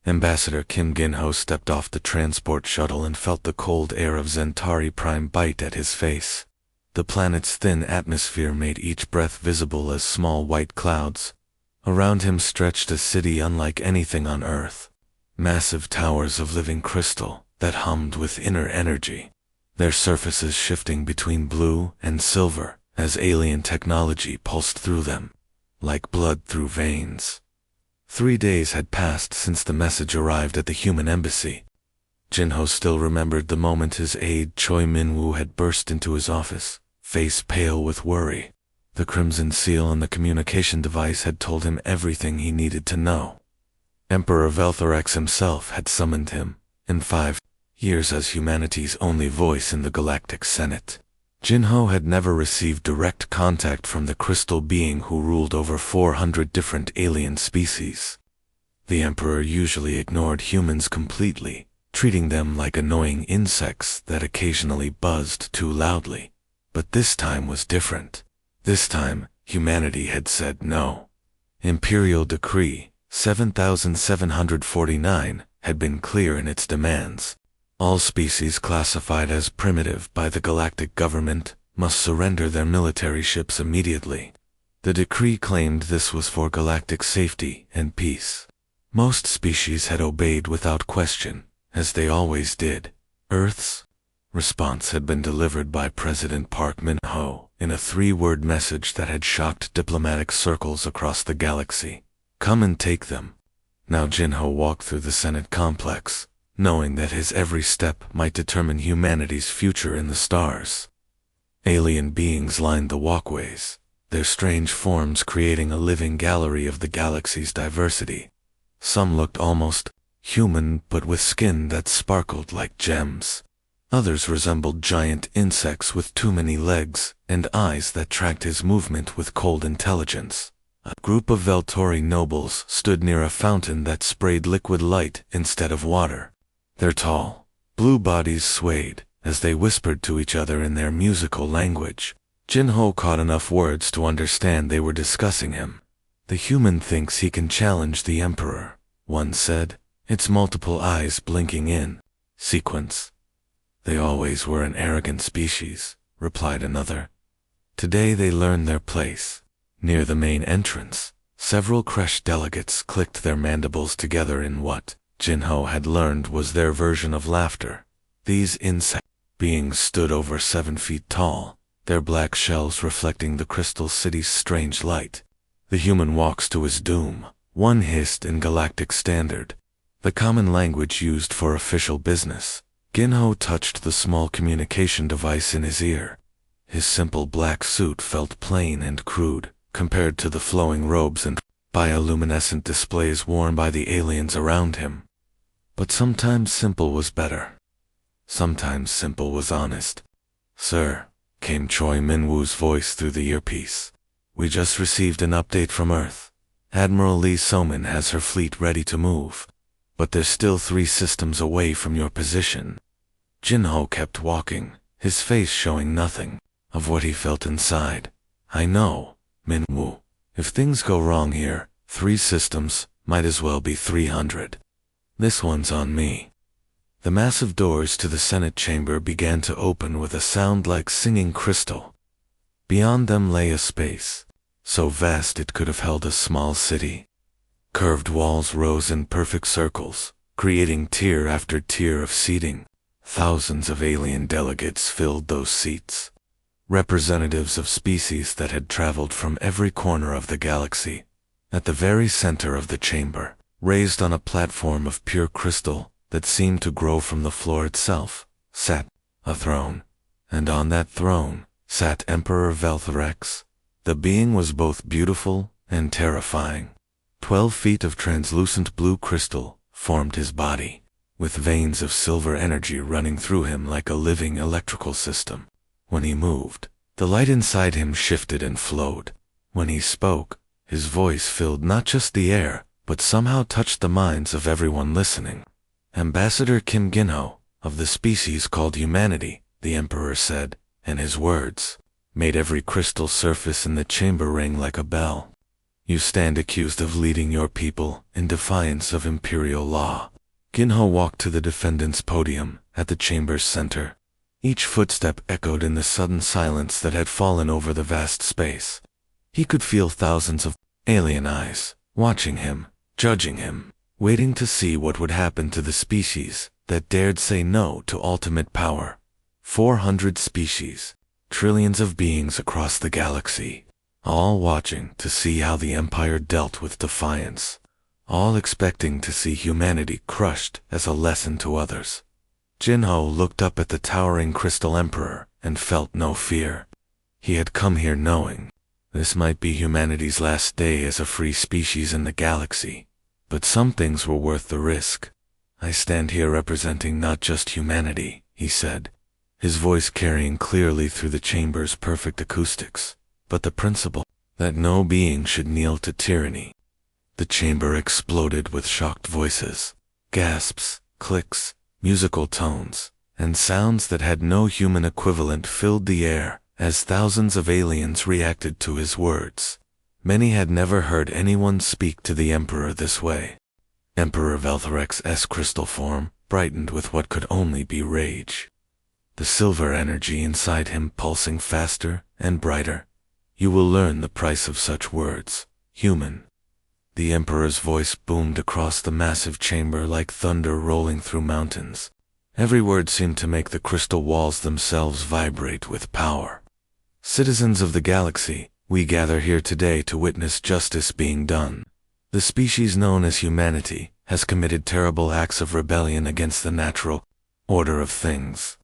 Ambassador Kim Ginho stepped off the transport shuttle and felt the cold air of Zentari Prime bite at his face. The planet's thin atmosphere made each breath visible as small white clouds. Around him stretched a city unlike anything on Earth. Massive towers of living crystal that hummed with inner energy, their surfaces shifting between blue and silver as alien technology pulsed through them, like blood through veins. 3 days had passed since the message arrived at the human embassy. Jinho still remembered the moment his aide Choi Min-woo had burst into his office, face pale with worry. The crimson seal on the communication device had told him everything he needed to know. Emperor Velthorex himself had summoned him, in 5 years as humanity's only voice in the Galactic Senate. Jinho had never received direct contact from the crystal being who ruled over 400 different alien species. The Emperor usually ignored humans completely, treating them like annoying insects that occasionally buzzed too loudly. But this time was different. This time, humanity had said no. Imperial Decree 7749 had been clear in its demands. All species classified as primitive by the galactic government must surrender their military ships immediately. The decree claimed this was for galactic safety and peace. Most species had obeyed without question, as they always did. Earth's response had been delivered by President Park Min-ho in a 3-word message that had shocked diplomatic circles across the galaxy. Come and take them. Now Jinho walked through the Senate complex, knowing that his every step might determine humanity's future in the stars. Alien beings lined the walkways, their strange forms creating a living gallery of the galaxy's diversity. Some looked almost human, but with skin that sparkled like gems. Others resembled giant insects with too many legs and eyes that tracked his movement with cold intelligence. A group of Veltori nobles stood near a fountain that sprayed liquid light instead of water. Their tall, blue bodies swayed as they whispered to each other in their musical language. Jinho caught enough words to understand they were discussing him. The human thinks he can challenge the Emperor, one said, its multiple eyes blinking in sequence. They always were an arrogant species, replied another. Today they learned their place. Near the main entrance, several Kresh delegates clicked their mandibles together in what Jinho had learned was their version of laughter. These insect beings stood over 7 feet tall, their black shells reflecting the crystal city's strange light. The human walks to his doom, one hissed in galactic standard, the common language used for official business. Ginho touched the small communication device in his ear. His simple black suit felt plain and crude, compared to the flowing robes and bioluminescent displays worn by the aliens around him. But sometimes simple was better. Sometimes simple was honest. Sir, came Choi Min-woo's voice through the earpiece. We just received an update from Earth. Admiral Lee Somin has her fleet ready to move. But they're still 3 systems away from your position. Jinho kept walking, his face showing nothing of what he felt inside. I know, Min-woo. If things go wrong here, 3 systems might as well be 300. This one's on me. The massive doors to the Senate chamber began to open with a sound like singing crystal. Beyond them lay a space, so vast it could have held a small city. Curved walls rose in perfect circles, creating tier after tier of seating. Thousands of alien delegates filled those seats. Representatives of species that had traveled from every corner of the galaxy. At the very center of the chamber, raised on a platform of pure crystal that seemed to grow from the floor itself, sat a throne. And on that throne sat Emperor Velthorex. The being was both beautiful and terrifying. 12 feet of translucent blue crystal formed his body, with veins of silver energy running through him like a living electrical system. When he moved, the light inside him shifted and flowed. When he spoke, his voice filled not just the air, but somehow touched the minds of everyone listening. Ambassador Kim Ginho, of the species called humanity, the Emperor said, and his words made every crystal surface in the chamber ring like a bell. You stand accused of leading your people in defiance of imperial law. Ginho walked to the defendant's podium at the chamber's center. Each footstep echoed in the sudden silence that had fallen over the vast space. He could feel thousands of alien eyes watching him, judging him, waiting to see what would happen to the species that dared say no to ultimate power. 400 species, trillions of beings across the galaxy, all watching to see how the Empire dealt with defiance, all expecting to see humanity crushed as a lesson to others. Jinho looked up at the towering Crystal Emperor and felt no fear. He had come here knowing this might be humanity's last day as a free species in the galaxy, but some things were worth the risk. I stand here representing not just humanity, he said, his voice carrying clearly through the chamber's perfect acoustics, but the principle that no being should kneel to tyranny. The chamber exploded with shocked voices, gasps, clicks, musical tones, and sounds that had no human equivalent filled the air as thousands of aliens reacted to his words. Many had never heard anyone speak to the Emperor this way. Emperor Veltharex's crystal form brightened with what could only be rage, the silver energy inside him pulsing faster and brighter. You will learn the price of such words, human. The Emperor's voice boomed across the massive chamber like thunder rolling through mountains. Every word seemed to make the crystal walls themselves vibrate with power. Citizens of the galaxy, we gather here today to witness justice being done. The species known as humanity has committed terrible acts of rebellion against the natural order of things.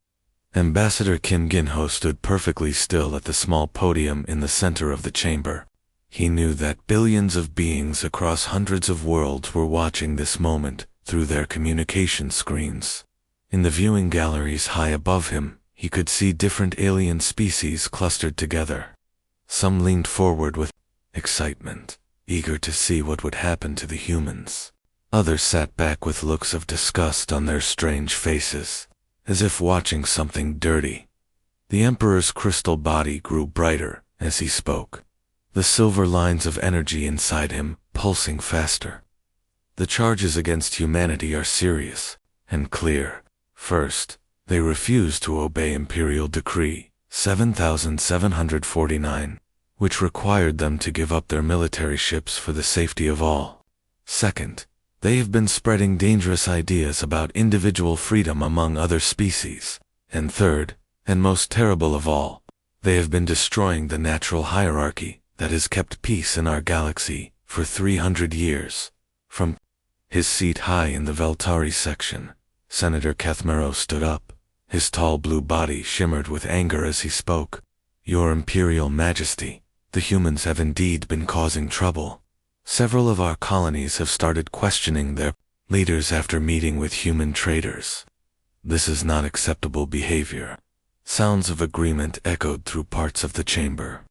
Ambassador Kim Ginho stood perfectly still at the small podium in the center of the chamber. He knew that billions of beings across hundreds of worlds were watching this moment through their communication screens. In the viewing galleries high above him, he could see different alien species clustered together. Some leaned forward with excitement, eager to see what would happen to the humans. Others sat back with looks of disgust on their strange faces, as if watching something dirty. The Emperor's crystal body grew brighter as he spoke, the silver lines of energy inside him pulsing faster. The charges against humanity are serious and clear. First, they refuse to obey Imperial Decree 7749, which required them to give up their military ships for the safety of all. Second, they have been spreading dangerous ideas about individual freedom among other species. And third, and most terrible of all, they have been destroying the natural hierarchy that has kept peace in our galaxy for 300 years. From his seat high in the Veltari section, Senator Kethmero stood up. His tall blue body shimmered with anger as he spoke. Your Imperial Majesty, the humans have indeed been causing trouble. Several of our colonies have started questioning their leaders after meeting with human traitors. This is not acceptable behavior. Sounds of agreement echoed through parts of the chamber.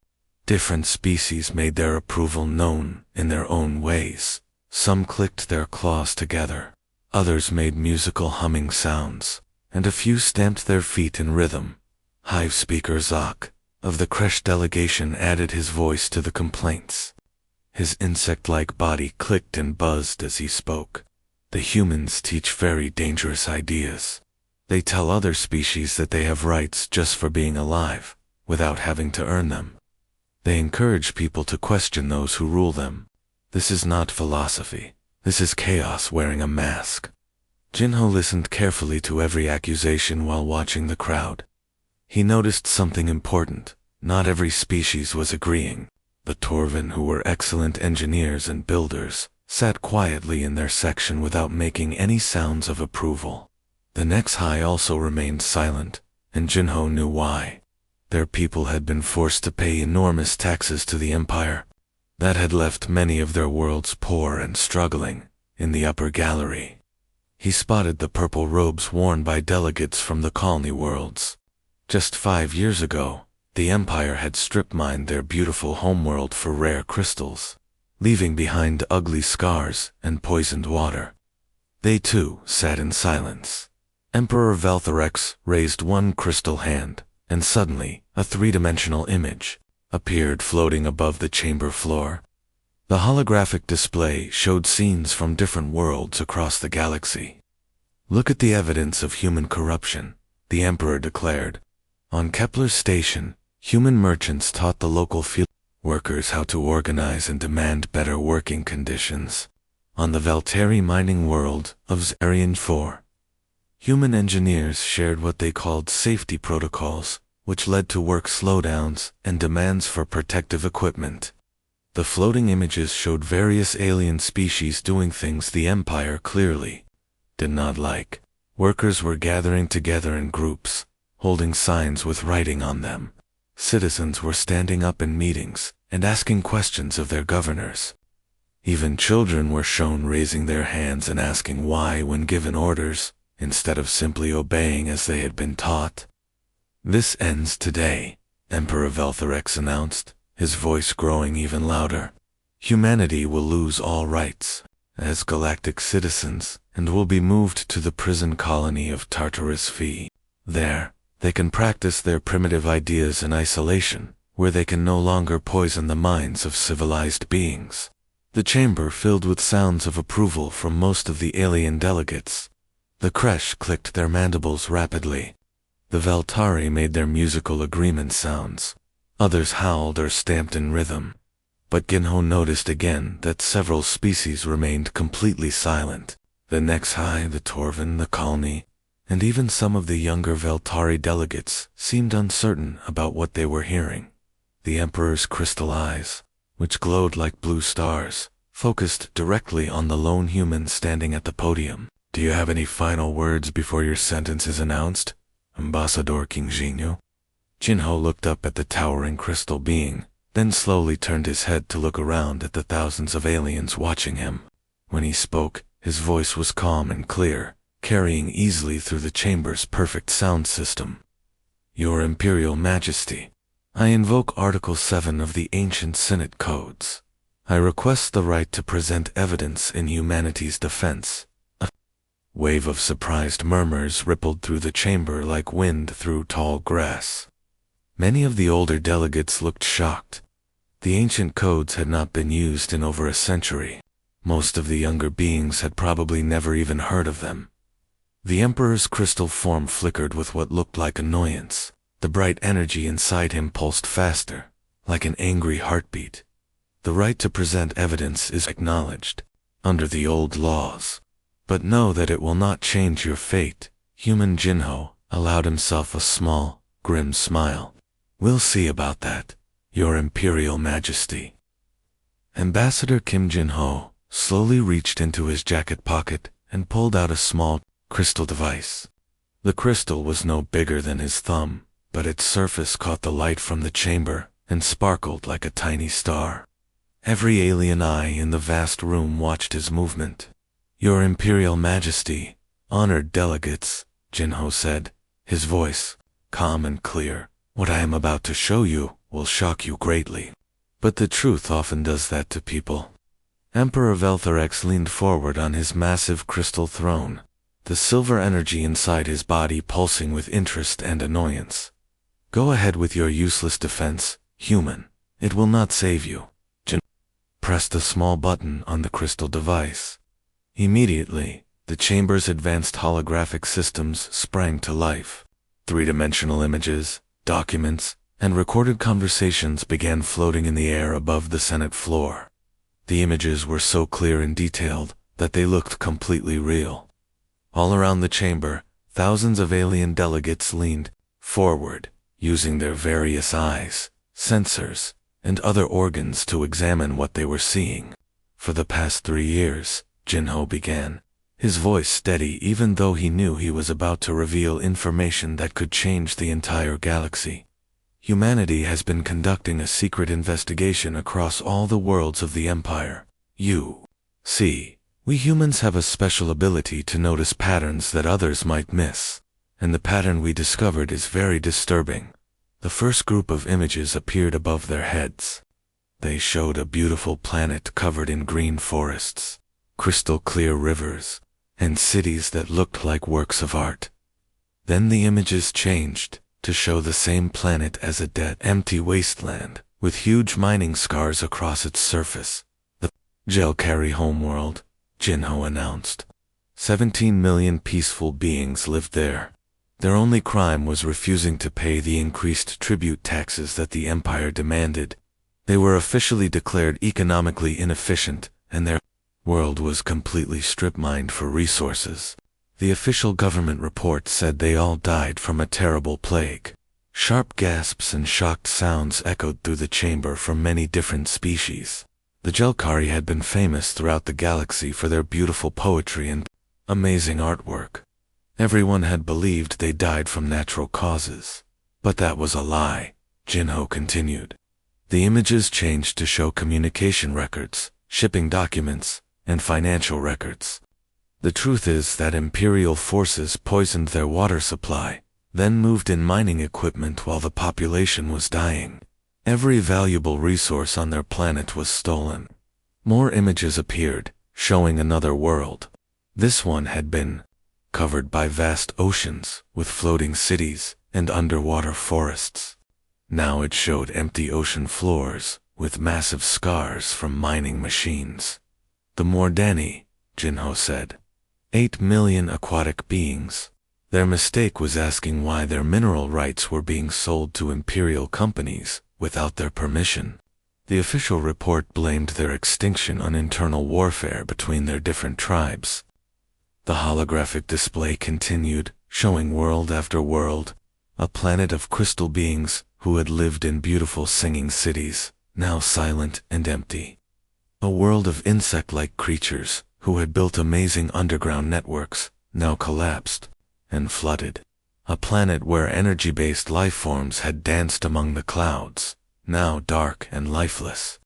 Different species made their approval known in their own ways. Some clicked their claws together. Others made musical humming sounds, and a few stamped their feet in rhythm. Hive Speaker Zak of the Kresh delegation added his voice to the complaints. His insect-like body clicked and buzzed as he spoke. The humans teach very dangerous ideas. They tell other species that they have rights just for being alive, without having to earn them. They encourage people to question those who rule them. This is not philosophy. This is chaos wearing a mask. Jinho listened carefully to every accusation while watching the crowd. He noticed something important. Not every species was agreeing. The Torvin, who were excellent engineers and builders, sat quietly in their section without making any sounds of approval. The Nexhai also remained silent, and Jinho knew why. Their people had been forced to pay enormous taxes to the Empire. That had left many of their worlds poor and struggling. In the upper gallery, he spotted the purple robes worn by delegates from the colony worlds. Just 5 years ago, the Empire had strip-mined their beautiful homeworld for rare crystals, leaving behind ugly scars and poisoned water. They too sat in silence. Emperor Veltharex raised one crystal hand, and suddenly a three-dimensional image appeared floating above the chamber floor. The holographic display showed scenes from different worlds across the galaxy. "Look at the evidence of human corruption," the Emperor declared. On Kepler's station, human merchants taught the local field workers how to organize and demand better working conditions. On the Valteri mining world of Zarian 4, human engineers shared what they called safety protocols, which led to work slowdowns and demands for protective equipment. The floating images showed various alien species doing things the Empire clearly did not like. Workers were gathering together in groups, holding signs with writing on them. Citizens were standing up in meetings and asking questions of their governors. Even children were shown raising their hands and asking why when given orders, instead of simply obeying as they had been taught. "This ends today," Emperor Veltherex announced, his voice growing even louder. "Humanity will lose all rights as galactic citizens and will be moved to the prison colony of Tartarus Phi. There, they can practice their primitive ideas in isolation, where they can no longer poison the minds of civilized beings." The chamber filled with sounds of approval from most of the alien delegates. The Kresh clicked their mandibles rapidly. The Veltari made their musical agreement sounds. Others howled or stamped in rhythm. But Ginho noticed again that several species remained completely silent. The Nexhai, the Torvin, the Kalni, and even some of the younger Veltari delegates seemed uncertain about what they were hearing. The Emperor's crystal eyes, which glowed like blue stars, focused directly on the lone human standing at the podium. "Do you have any final words before your sentence is announced, Ambassador King Jinyu?" Jinho looked up at the towering crystal being, then slowly turned his head to look around at the thousands of aliens watching him. When he spoke, his voice was calm and clear, carrying easily through the chamber's perfect sound system. "Your Imperial Majesty, I invoke Article 7 of the Ancient Senate Codes. I request the right to present evidence in humanity's defense." A wave of surprised murmurs rippled through the chamber like wind through tall grass. Many of the older delegates looked shocked. The ancient codes had not been used in over a century. Most of the younger beings had probably never even heard of them. The Emperor's crystal form flickered with what looked like annoyance. The bright energy inside him pulsed faster, like an angry heartbeat. "The right to present evidence is acknowledged under the old laws. But know that it will not change your fate." Human Jinho allowed himself a small, grim smile. "We'll see about that, Your Imperial Majesty." Ambassador Kim Jinho slowly reached into his jacket pocket and pulled out a small, crystal device. The crystal was no bigger than his thumb, but its surface caught the light from the chamber and sparkled like a tiny star. Every alien eye in the vast room watched his movement. "Your Imperial Majesty, honored delegates," Jinho said, his voice calm and clear. "What I am about to show you will shock you greatly. But the truth often does that to people." Emperor Veltherex leaned forward on his massive crystal throne, the silver energy inside his body pulsing with interest and annoyance. "Go ahead with your useless defense, human. It will not save you." Jinho pressed a small button on the crystal device. Immediately, the chamber's advanced holographic systems sprang to life. Three-dimensional images, documents, and recorded conversations began floating in the air above the Senate floor. The images were so clear and detailed that they looked completely real. All around the chamber, thousands of alien delegates leaned forward, using their various eyes, sensors, and other organs to examine what they were seeing. "For the past 3 years, Jinho began, his voice steady even though he knew he was about to reveal information that could change the entire galaxy. Humanity has been conducting a secret investigation across all the worlds of the Empire. You see, we humans have a special ability to notice patterns that others might miss, and the pattern we discovered is very disturbing." The first group of images appeared above their heads. They showed a beautiful planet covered in green forests, crystal clear rivers, and cities that looked like works of art. Then the images changed to show the same planet as a dead, empty wasteland, with huge mining scars across its surface. The Gel carry homeworld, Jinho announced. 17 million peaceful beings lived there. Their only crime was refusing to pay the increased tribute taxes that the Empire demanded. They were officially declared economically inefficient, and their world was completely strip-mined for resources. The official government report said they all died from a terrible plague. Sharp gasps and shocked sounds echoed through the chamber from many different species. The Jelkari had been famous throughout the galaxy for their beautiful poetry and amazing artwork. Everyone had believed they died from natural causes. But that was a lie, Jinho continued. The images changed to show communication records, shipping documents, and financial records. The truth is that Imperial forces poisoned their water supply, then moved in mining equipment while the population was dying. Every valuable resource on their planet was stolen. More images appeared, showing another world. This one had been covered by vast oceans, with floating cities and underwater forests. Now it showed empty ocean floors, with massive scars from mining machines. The Mordani, Jinho said. 8 million aquatic beings. Their mistake was asking why their mineral rights were being sold to Imperial companies without their permission. The official report blamed their extinction on internal warfare between their different tribes. The holographic display continued, showing world after world, a planet of crystal beings who had lived in beautiful singing cities, now silent and empty. A world of insect-like creatures who had built amazing underground networks, now collapsed and flooded. A planet where energy-based life forms had danced among the clouds, now dark and lifeless.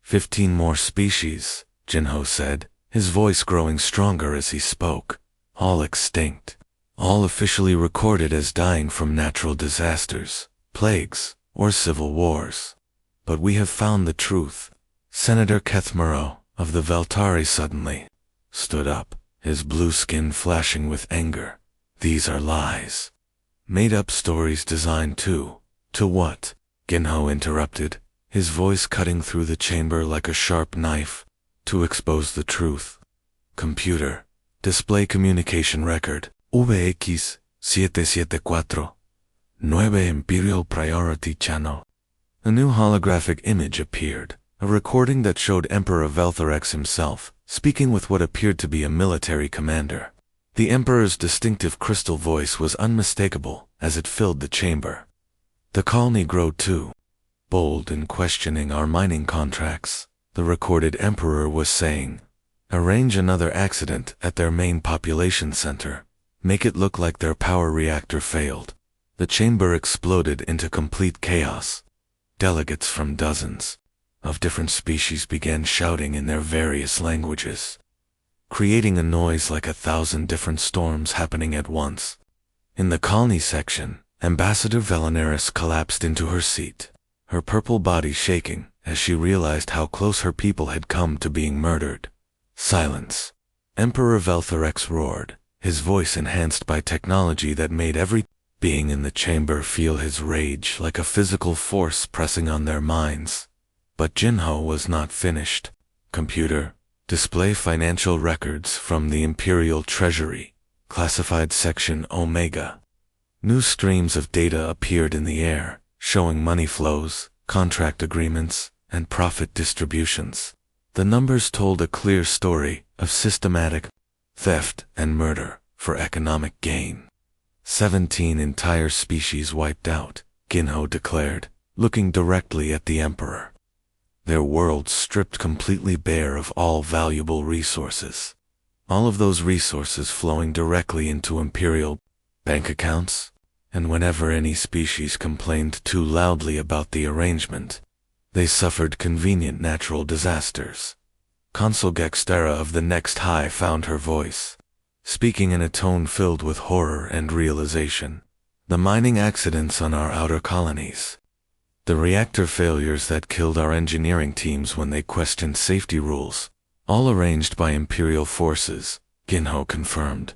15 more species, Jinho said, his voice growing stronger as he spoke, all extinct, all officially recorded as dying from natural disasters, plagues, or civil wars. But we have found the truth. Senator Kethmuro of the Veltari suddenly stood up, his blue skin flashing with anger. These are lies. Made-up stories designed to what? Jinho interrupted, his voice cutting through the chamber like a sharp knife. To expose the truth. Computer. Display communication record. VX 774. 9 Imperial Priority Channel. A new holographic image appeared, a recording that showed Emperor Veltharex himself, speaking with what appeared to be a military commander. The Emperor's distinctive crystal voice was unmistakable as it filled the chamber. The colony grew too. Bold in questioning our mining contracts, the recorded Emperor was saying, arrange another accident at their main population center. Make it look like their power reactor failed. The chamber exploded into complete chaos. Delegates from dozens of different species began shouting in their various languages, creating a noise like 1,000 different storms happening at once. In the colony section, Ambassador Velenaris collapsed into her seat, her purple body shaking as she realized how close her people had come to being murdered. Silence. Emperor Veltharex roared, his voice enhanced by technology that made every being in the chamber feel his rage like a physical force pressing on their minds. But Jinho was not finished. Computer. Display financial records from the Imperial Treasury. Classified Section Omega. New streams of data appeared in the air, showing money flows, contract agreements, and profit distributions. The numbers told a clear story of systematic theft and murder for economic gain. 17 entire species wiped out, Jinho declared, looking directly at the Emperor. Their worlds stripped completely bare of all valuable resources. All of those resources flowing directly into Imperial bank accounts. And whenever any species complained too loudly about the arrangement, they suffered convenient natural disasters. Consul Gextera of the Next High found her voice, speaking in a tone filled with horror and realization. The mining accidents on our outer colonies. The reactor failures that killed our engineering teams when they questioned safety rules. All arranged by Imperial forces, Jinho confirmed.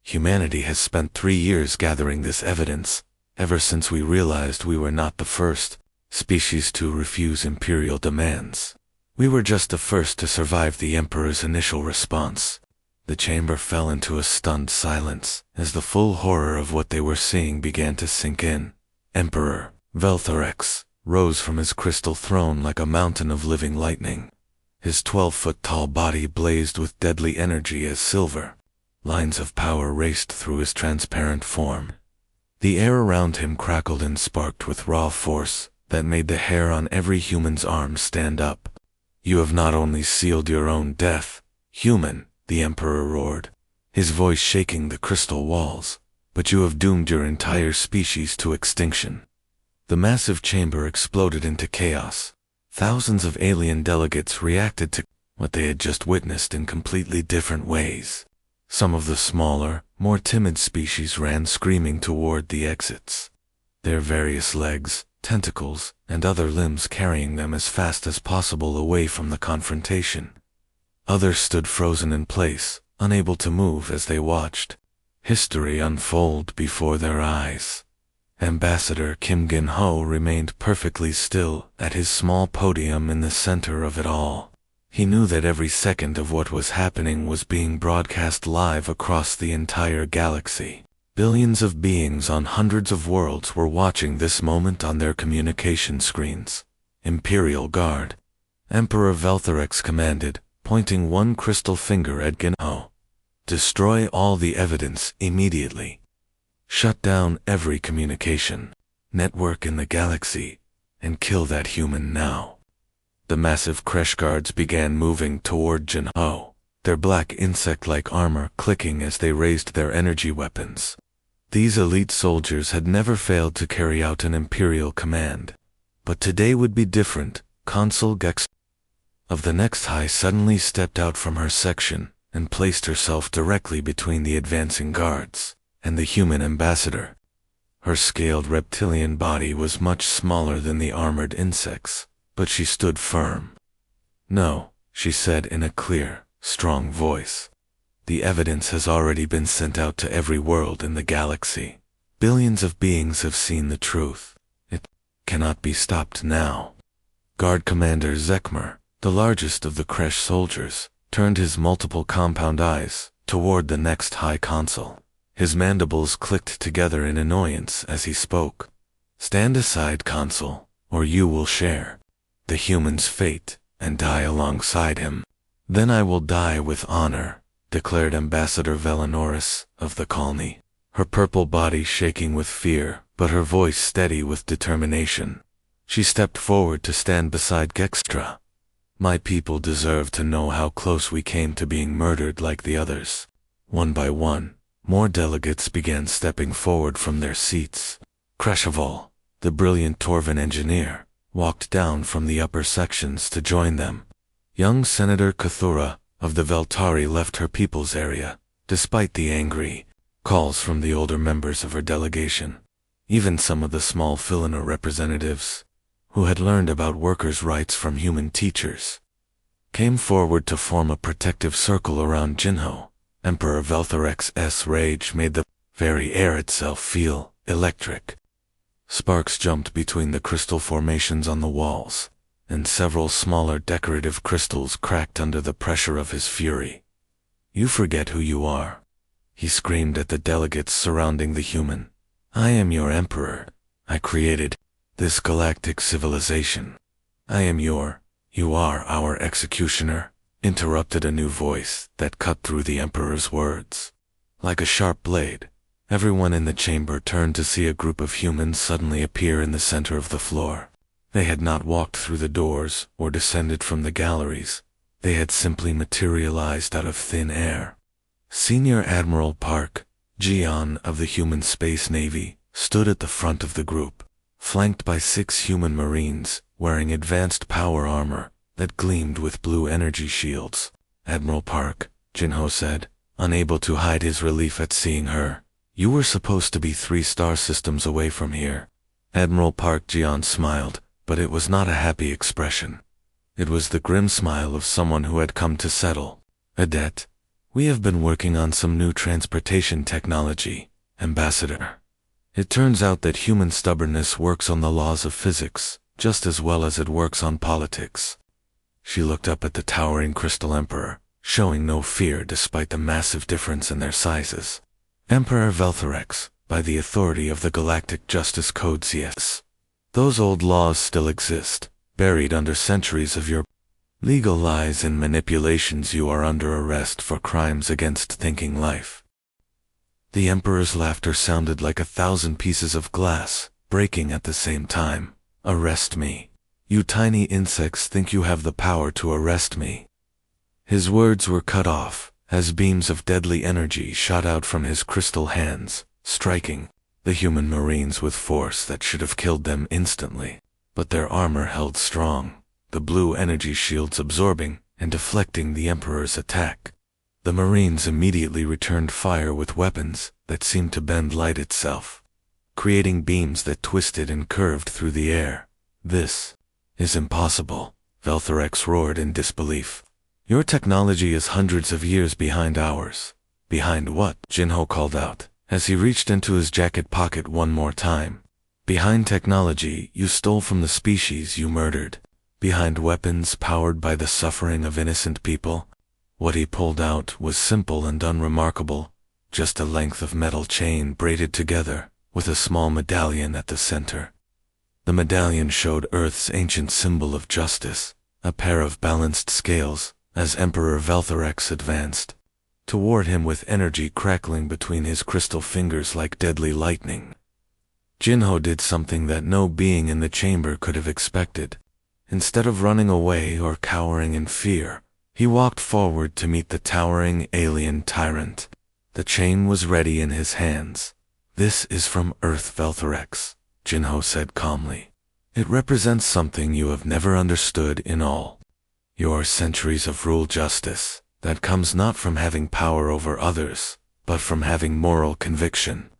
Humanity has spent 3 years gathering this evidence, ever since we realized we were not the first species to refuse Imperial demands. We were just the first to survive the Emperor's initial response. The chamber fell into a stunned silence as the full horror of what they were seeing began to sink in. Emperor Velthorex rose from his crystal throne like a mountain of living lightning. His 12-foot-tall body blazed with deadly energy as silver. Lines of power raced through his transparent form. The air around him crackled and sparked with raw force that made the hair on every human's arm stand up. "You have not only sealed your own death, human," the Emperor roared, his voice shaking the crystal walls, "but you have doomed your entire species to extinction." The massive chamber exploded into chaos. Thousands of alien delegates reacted to what they had just witnessed in completely different ways. Some of the smaller, more timid species ran screaming toward the exits, their various legs, tentacles, and other limbs carrying them as fast as possible away from the confrontation. Others stood frozen in place, unable to move as they watched history unfold before their eyes. Ambassador Kim Gin-ho remained perfectly still at his small podium in the center of it all. He knew that every second of what was happening was being broadcast live across the entire galaxy. Billions of beings on hundreds of worlds were watching this moment on their communication screens. "Imperial Guard," Emperor Velthorex commanded, pointing one crystal finger at Gin-ho. "Destroy all the evidence immediately. Shut down every communication network in the galaxy, and kill that human now." The massive Kresh guards began moving toward Gin-ho, their black insect-like armor clicking as they raised their energy weapons. These elite soldiers had never failed to carry out an Imperial command. But today would be different. Consul Gex of the Next High suddenly stepped out from her section and placed herself directly between the advancing guards and the human ambassador. Her scaled reptilian body was much smaller than the armored insects, but she stood firm. "No," she said in a clear, strong voice. "The evidence has already been sent out to every world in the galaxy. Billions of beings have seen the truth. It cannot be stopped now." Guard Commander Zekmer, the largest of the Kresh soldiers, turned his multiple compound eyes toward the Next High Consul. His mandibles clicked together in annoyance as he spoke. "Stand aside, Consul, or you will share the human's fate and die alongside him." "Then I will die with honor," declared Ambassador Velanoris of the colony, her purple body shaking with fear, but her voice steady with determination. She stepped forward to stand beside Gextra. "My people deserve to know how close we came to being murdered like the others." One by one, more delegates began stepping forward from their seats. Kresheval, the brilliant Torvan engineer, walked down from the upper sections to join them. Young Senator Kathura of the Veltari left her people's area, despite the angry calls from the older members of her delegation. Even some of the small Filina representatives, who had learned about workers' rights from human teachers, came forward to form a protective circle around Jinho. Emperor Velthorex's rage made the very air itself feel electric. Sparks jumped between the crystal formations on the walls, and several smaller decorative crystals cracked under the pressure of his fury. "You forget who you are," he screamed at the delegates surrounding the human. "I am your emperor. I created this galactic civilization. You are our executioner," interrupted a new voice that cut through the emperor's words. Like a sharp blade, everyone in the chamber turned to see a group of humans suddenly appear in the center of the floor. They had not walked through the doors or descended from the galleries. They had simply materialized out of thin air. Senior Admiral Park Jian of the Human Space Navy stood at the front of the group, flanked by 6 human marines wearing advanced power armor that gleamed with blue energy shields. "Admiral Park," Jinho said, unable to hide his relief at seeing her, "you were supposed to be 3 star systems away from here." Admiral Park Jian smiled, but it was not a happy expression. It was the grim smile of someone who had come to settle a debt. "We have been working on some new transportation technology, Ambassador. It turns out that human stubbornness works on the laws of physics just as well as it works on politics." She looked up at the towering Crystal Emperor, showing no fear despite the massive difference in their sizes. Emperor Velthorex, by the authority of the Galactic Justice Codes, yes. Those old laws still exist, buried under centuries of your legal lies and manipulations. You are under arrest for crimes against thinking life. The Emperor's laughter sounded like 1,000 pieces of glass, breaking at the same time. Arrest me. You tiny insects think you have the power to arrest me. His words were cut off, as beams of deadly energy shot out from his crystal hands, striking the human marines with force that should have killed them instantly. But their armor held strong, the blue energy shields absorbing and deflecting the Emperor's attack. The marines immediately returned fire with weapons that seemed to bend light itself, creating beams that twisted and curved through the air. This is impossible, Velthorex roared in disbelief. Your technology is hundreds of years behind ours. Behind what? Jinho called out, as he reached into his jacket pocket one more time. Behind technology you stole from the species you murdered. Behind weapons powered by the suffering of innocent people. What he pulled out was simple and unremarkable, just a length of metal chain braided together, with a small medallion at the center. The medallion showed Earth's ancient symbol of justice, a pair of balanced scales, as Emperor Velthorex advanced toward him with energy crackling between his crystal fingers like deadly lightning. Jinho did something that no being in the chamber could have expected. Instead of running away or cowering in fear, he walked forward to meet the towering alien tyrant. The chain was ready in his hands. This is from Earth, Velthorex, Jinho said calmly. It represents something you have never understood in all your centuries of rule justice, that comes not from having power over others, but from having moral conviction.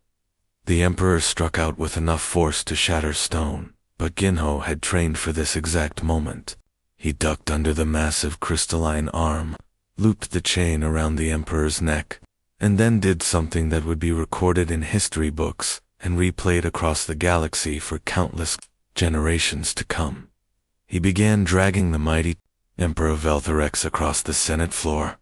The Emperor struck out with enough force to shatter stone, but Jinho had trained for this exact moment. He ducked under the massive crystalline arm, looped the chain around the Emperor's neck, and then did something that would be recorded in history books and replayed across the galaxy for countless generations to come. He began dragging the mighty Emperor Velthorex across the Senate floor.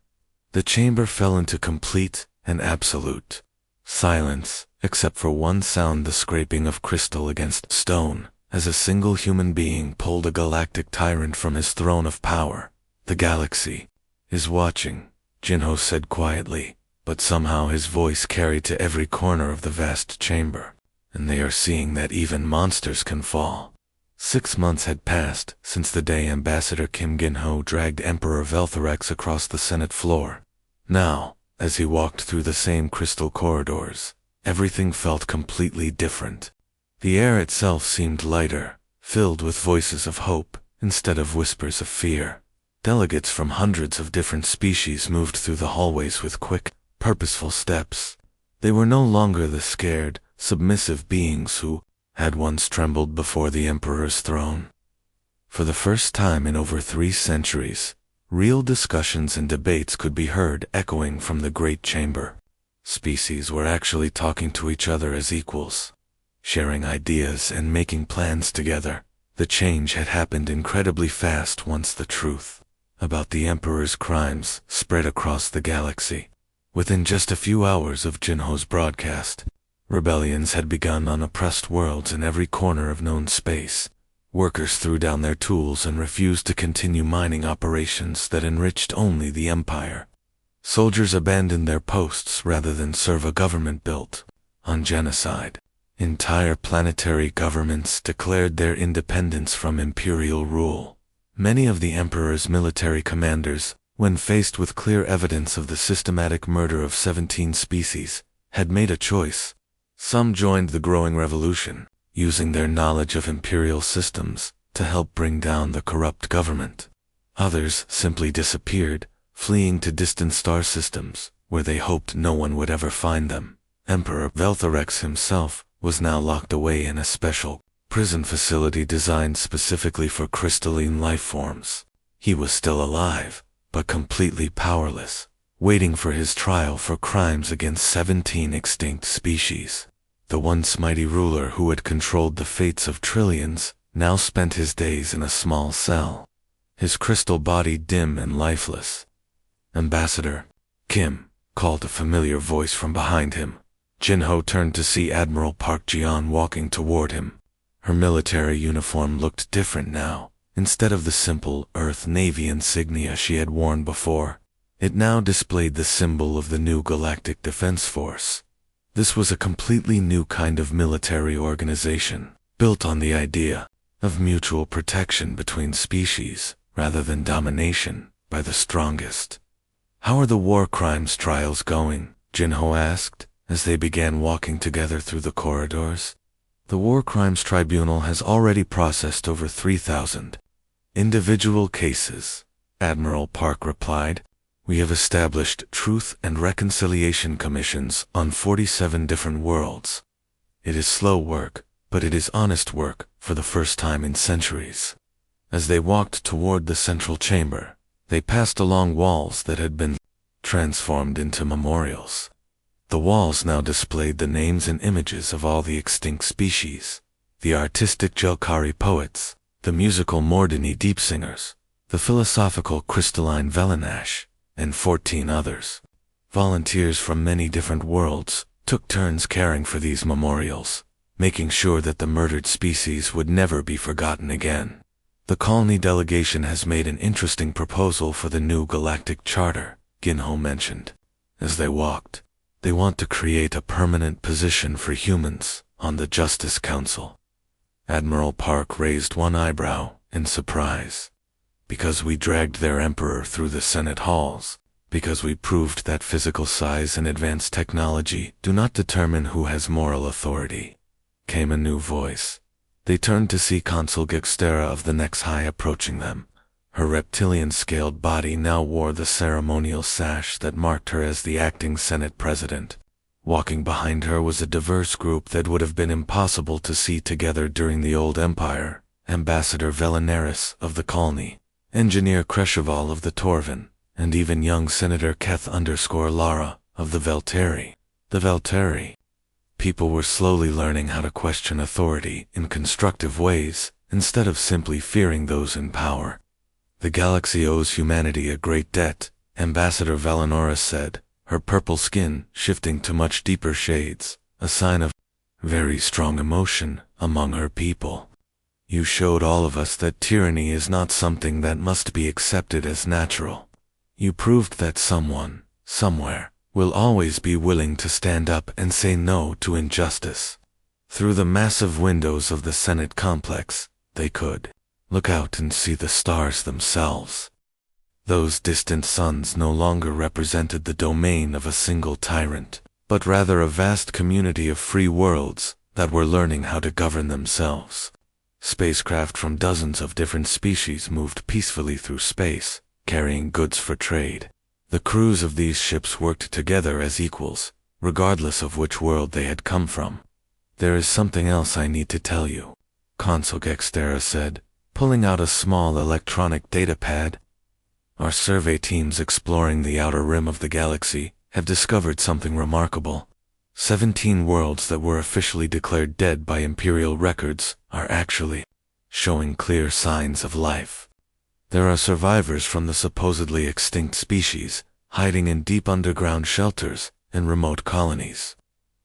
The chamber fell into complete and absolute silence, except for one sound: the scraping of crystal against stone, as a single human being pulled a galactic tyrant from his throne of power. The galaxy is watching, Jinho said quietly, but somehow his voice carried to every corner of the vast chamber. And they are seeing that even monsters can fall. 6 months had passed since the day Ambassador Kim Jinho dragged Emperor Velthorex across the Senate floor. Now, as he walked through the same crystal corridors, everything felt completely different. The air itself seemed lighter, filled with voices of hope instead of whispers of fear. Delegates from hundreds of different species moved through the hallways with quick, purposeful steps. They were no longer the scared, submissive beings who had once trembled before the Emperor's throne. For the first time in over 3 centuries, real discussions and debates could be heard echoing from the great chamber. Species were actually talking to each other as equals, sharing ideas and making plans together. The change had happened incredibly fast once the truth about the Emperor's crimes spread across the galaxy. Within just a few hours of Jinho's broadcast, rebellions had begun on oppressed worlds in every corner of known space. Workers threw down their tools and refused to continue mining operations that enriched only the Empire. Soldiers abandoned their posts rather than serve a government built on genocide. Entire planetary governments declared their independence from imperial rule. Many of the Emperor's military commanders, when faced with clear evidence of the systematic murder of 17 species, had made a choice. Some joined the growing revolution, using their knowledge of imperial systems to help bring down the corrupt government. Others simply disappeared, fleeing to distant star systems, where they hoped no one would ever find them. Emperor Velthorex himself was now locked away in a special prison facility designed specifically for crystalline life forms. He was still alive, but completely powerless, waiting for his trial for crimes against 17 extinct species. The once mighty ruler who had controlled the fates of trillions now spent his days in a small cell, his crystal body dim and lifeless. "Ambassador Kim," called a familiar voice from behind him. Jinho turned to see Admiral Park Jian walking toward him. Her military uniform looked different now. Instead of the simple Earth Navy insignia she had worn before, it now displayed the symbol of the new Galactic Defense Force. This was a completely new kind of military organization, built on the idea of mutual protection between species, rather than domination by the strongest. "How are the war crimes trials going?" Jinho asked, as they began walking together through the corridors. "The War Crimes Tribunal has already processed over 3,000 individual cases," Admiral Park replied. "We have established Truth and Reconciliation Commissions on 47 different worlds. It is slow work, but it is honest work for the first time in centuries." As they walked toward the central chamber, they passed along walls that had been transformed into memorials. The walls now displayed the names and images of all the extinct species, the artistic Jelkari poets, the musical Mordini deep singers, the philosophical crystalline Velanash, and 14 others. Volunteers from many different worlds took turns caring for these memorials, making sure that the murdered species would never be forgotten again. "The colony delegation has made an interesting proposal for the new galactic charter," Ginho mentioned. As they walked, "They want to create a permanent position for humans on the Justice Council." Admiral Park raised one eyebrow in surprise. "Because we dragged their emperor through the Senate halls, because we proved that physical size and advanced technology do not determine who has moral authority," came a new voice. They turned to see Consul Gextera of the Next High approaching them. Her reptilian-scaled body now wore the ceremonial sash that marked her as the acting Senate President. Walking behind her was a diverse group that would have been impossible to see together during the Old Empire: Ambassador Velenaris of the colony, Engineer Kresheval of the Torvin, and even young Senator Keth_Lara of the Velteri. The Velteri. People were slowly learning how to question authority in constructive ways, instead of simply fearing those in power. "The galaxy owes humanity a great debt," Ambassador Velenaris said, her purple skin shifting to much deeper shades, a sign of very strong emotion among her people. "You showed all of us that tyranny is not something that must be accepted as natural. You proved that someone, somewhere, will always be willing to stand up and say no to injustice." Through the massive windows of the Senate complex, they could look out and see the stars themselves. Those distant suns no longer represented the domain of a single tyrant, but rather a vast community of free worlds that were learning how to govern themselves. Spacecraft from dozens of different species moved peacefully through space, carrying goods for trade. The crews of these ships worked together as equals, regardless of which world they had come from. "There is something else I need to tell you," Consul Gextera said, pulling out a small electronic data pad. "Our survey teams exploring the outer rim of the galaxy have discovered something remarkable. 17 worlds that were officially declared dead by Imperial records are actually showing clear signs of life. There are survivors from the supposedly extinct species, hiding in deep underground shelters and remote colonies."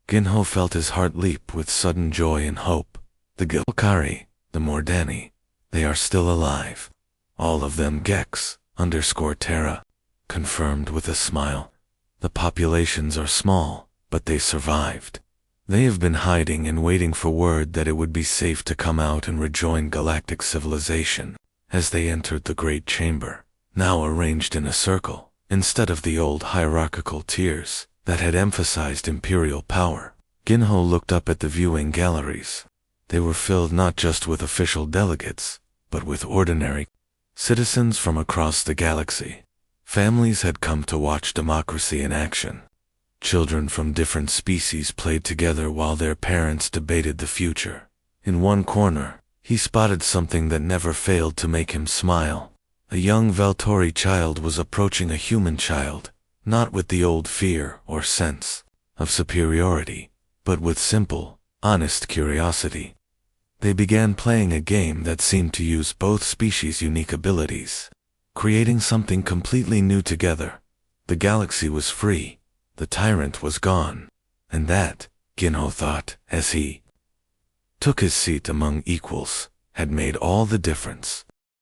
Ginho felt his heart leap with sudden joy and hope. "The Gilkari, the Mordani, they are still alive. All of them Gex_Terra, confirmed with a smile. "The populations are small, but they survived. They have been hiding and waiting for word that it would be safe to come out and rejoin galactic civilization." As they entered the great chamber, now arranged in a circle, instead of the old hierarchical tiers that had emphasized imperial power, Ginho looked up at the viewing galleries. They were filled not just with official delegates, but with ordinary citizens from across the galaxy. Families had come to watch democracy in action. Children from different species played together while their parents debated the future. In one corner, he spotted something that never failed to make him smile. A young Valtori child was approaching a human child, not with the old fear or sense of superiority, but with simple, honest curiosity. They began playing a game that seemed to use both species' unique abilities, creating something completely new together. The galaxy was free, the tyrant was gone, and that, Ginho thought, as he took his seat among equals, had made all the difference.